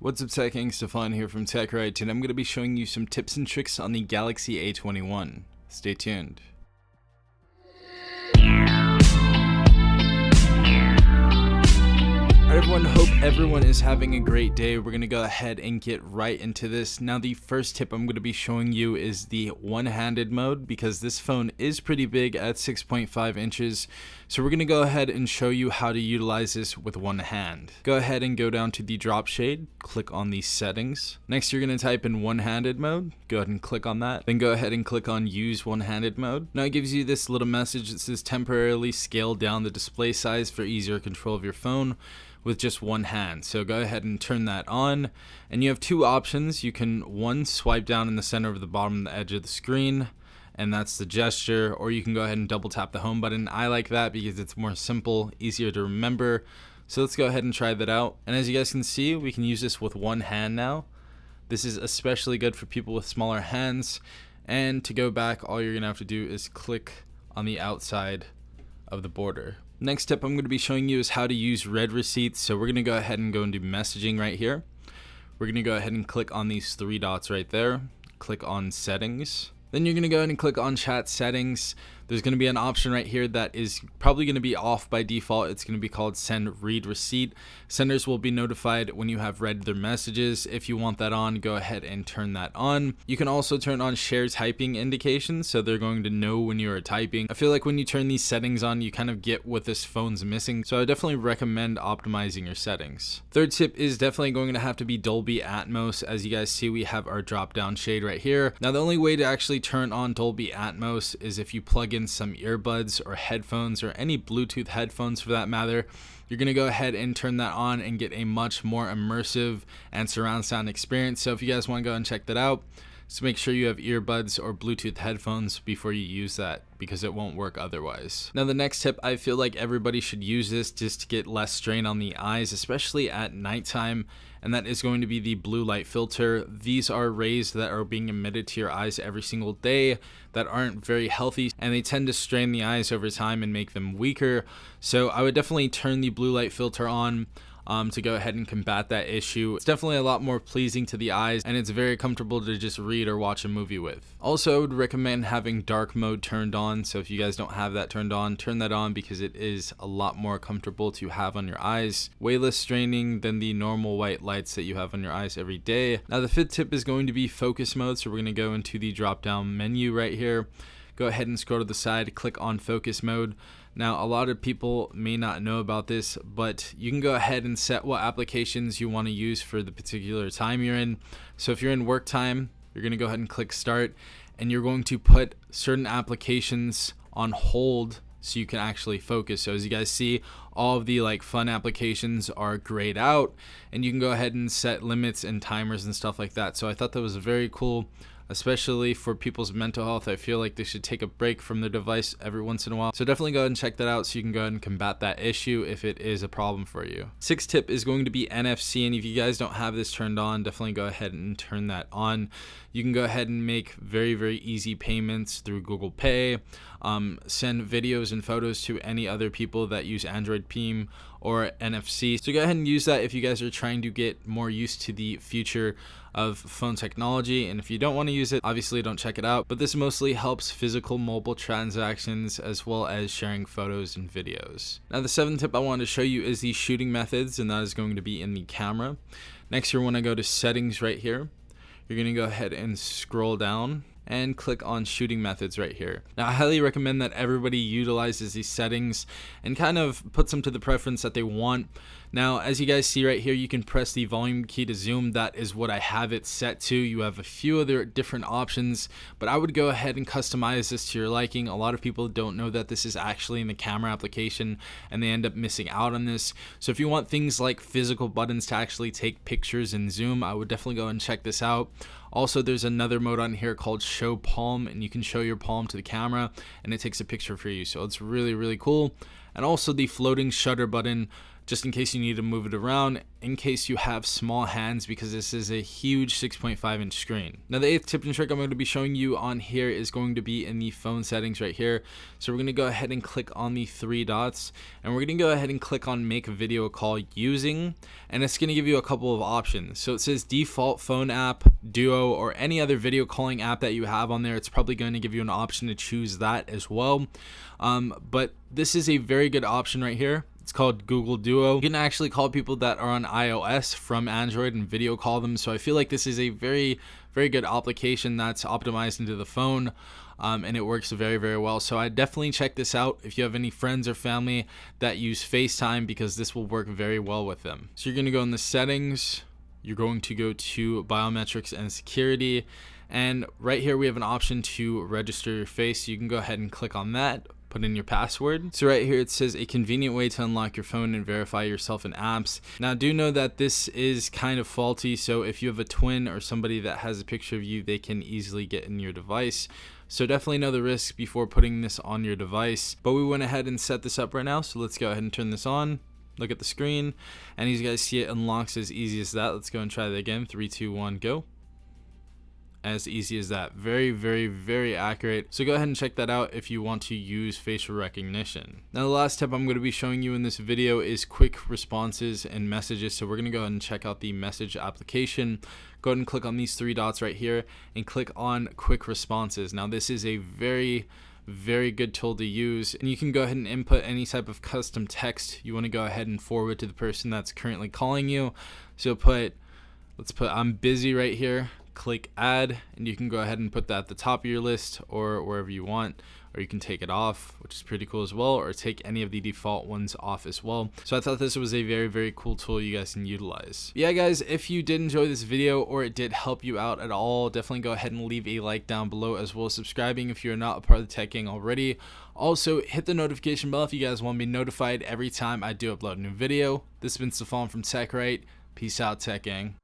What's up, Tech Gang? Stefan here from TechRight, and I'm going to be showing you some tips and tricks on the Galaxy A21. Stay tuned. Alright everyone, hope everyone is having a great day. We're going to go ahead and get right into this. Now the first tip I'm going to be showing you is the one-handed mode, because this phone is pretty big at 6.5 inches. So we're going to go ahead and show you how to utilize this with one hand. Go ahead and go down to the drop shade, click on the settings. Next you're going to type in one-handed mode, go ahead and click on that. Then go ahead and click on use one-handed mode. Now it gives you this little message that says temporarily scale down the display size for easier control of your phone with just one hand. So go ahead and turn that on, and you have two options. You can swipe down in the center of the bottom of the edge of the screen, and that's the gesture, or you can go ahead and double tap the home button. I like that because it's more simple, easier to remember. So let's go ahead and try that out. And as you guys can see, we can use this with one hand now. This is especially good for people with smaller hands. And to go back, all you're gonna have to do is click on the outside of the border. Next tip I'm going to be showing you is how to use read receipts. So we're going to go ahead and go into messaging right here. We're going to go ahead and click on these three dots right there. Click on settings. Then you're going to go ahead and click on chat settings. There's going to be an option right here that is probably going to be off by default. It's going to be called send read receipt. Senders will be notified when you have read their messages. If you want that on, go ahead and turn that on. You can also turn on share typing indications, so they're going to know when you are typing. I feel like when you turn these settings on, you kind of get what this phone's missing. So I definitely recommend optimizing your settings. Third tip is definitely going to have to be Dolby Atmos. As you guys see, we have our drop down shade right here. Now the only way to actually turn on Dolby Atmos is if you plug in some earbuds or headphones, or any Bluetooth headphones for that matter. You're going to go ahead and turn that on and get a much more immersive and surround sound experience. So if you guys want to go and check that out, just make sure you have earbuds or Bluetooth headphones before you use that, because it won't work otherwise. Now the next tip, I feel like everybody should use this just to get less strain on the eyes, especially at nighttime, and that is going to be the blue light filter. These are rays that are being emitted to your eyes every single day that aren't very healthy, and they tend to strain the eyes over time and make them weaker. So I would definitely turn the blue light filter on to go ahead and combat that issue. It's definitely a lot more pleasing to the eyes, and it's very comfortable to just read or watch a movie with. Also, I would recommend having dark mode turned on. So if you guys don't have that turned on, turn that on, because it is a lot more comfortable to have on your eyes. Way less straining than the normal white lights that you have on your eyes every day. Now the fifth tip is going to be focus mode. So we're going to go into the drop down menu right here. Go ahead and scroll to the side, click on focus mode. Now a lot of people may not know about this, but you can go ahead and set what applications you want to use for the particular time you're in. So if you're in work time, you're going to go ahead and click start, and you're going to put certain applications on hold so you can actually focus. So as you guys see, all of the fun applications are grayed out, and you can go ahead and set limits and timers and stuff like that. So I thought that was very cool, especially for people's mental health. I feel like they should take a break from their device every once in a while. So definitely go ahead and check that out so you can go ahead and combat that issue if it is a problem for you. Sixth tip is going to be NFC, and if you guys don't have this turned on, definitely go ahead and turn that on. You can go ahead and make very, very easy payments through Google Pay, send videos and photos to any other people that use Android Pim or NFC. So go ahead and use that if you guys are trying to get more used to the future of phone technology. And if you don't want to use it, obviously don't check it out. But this mostly helps physical mobile transactions as well as sharing photos and videos. Now the seventh tip I wanted to show you is the shooting methods, and that is going to be in the camera. Next, you want to go to settings right here. You're going to go ahead and scroll down and click on shooting methods right here. Now I highly recommend that everybody utilizes these settings and kind of puts them to the preference that they want. Now as you guys see right here, you can press the volume key to zoom. That is what I have it set to. You have a few other different options, but I would go ahead and customize this to your liking. A lot of people don't know that this is actually in the camera application, and they end up missing out on this. So if you want things like physical buttons to actually take pictures and zoom, I would definitely go and check this out. Also, there's another mode on here called show palm, and you can show your palm to the camera and it takes a picture for you. So it's really, really cool. and also the floating shutter button, just in case you need to move it around, in case you have small hands, because this is a huge 6.5 inch screen. Now the 8th tip and trick I'm going to be showing you on here is going to be in the phone settings right here. So we're going to go ahead and click on the 3 dots, and we're going to go ahead and click on make a video call using, and it's going to give you a couple of options. So it says default phone app, Duo, or any other video calling app that you have on there. It's probably going to give you an option to choose that as well. But this is a very good option right here. It's called Google Duo. You can actually call people that are on iOS from Android and video call them. So I feel like this is a very, very good application that's optimized into the phone, and it works very, very well. So I definitely check this out if you have any friends or family that use FaceTime, because this will work very well with them. So you're going to go in the settings. You're going to go to biometrics and security. And right here we have an option to register your face. So you can go ahead and click on that. Put in your password. So right here it says a convenient way to unlock your phone and verify yourself in apps. Now do know that this is kind of faulty, so if you have a twin or somebody that has a picture of you, they can easily get in your device. So definitely know the risks before putting this on your device. But we went ahead and set this up right now, so let's go ahead and turn this on. Look at the screen, and as you guys see, it unlocks as easy as that. Let's go and try that again. 3, 2, 1, go. As easy as that. Very, very, very accurate. So go ahead and check that out if you want to use facial recognition. Now the last tip I'm going to be showing you in this video is quick responses and messages. So we're going to go ahead and check out the message application. Go ahead and click on these 3 dots right here and click on quick responses. Now this is a very good tool to use, and you can go ahead and input any type of custom text you want to go ahead and forward to the person that's currently calling you. So let's put I'm busy right here. Click add, and you can go ahead and put that at the top of your list or wherever you want, or you can take it off, which is pretty cool as well, or take any of the default ones off as well. So I thought this was a very, very cool tool you guys can utilize. Yeah guys, if you did enjoy this video or it did help you out at all, definitely go ahead and leave a like down below, as well as subscribing if you're not a part of the tech gang already. Also hit the notification bell if you guys want to be notified every time I do upload a new video. This has been Stefan from TechRight. Peace out, tech gang.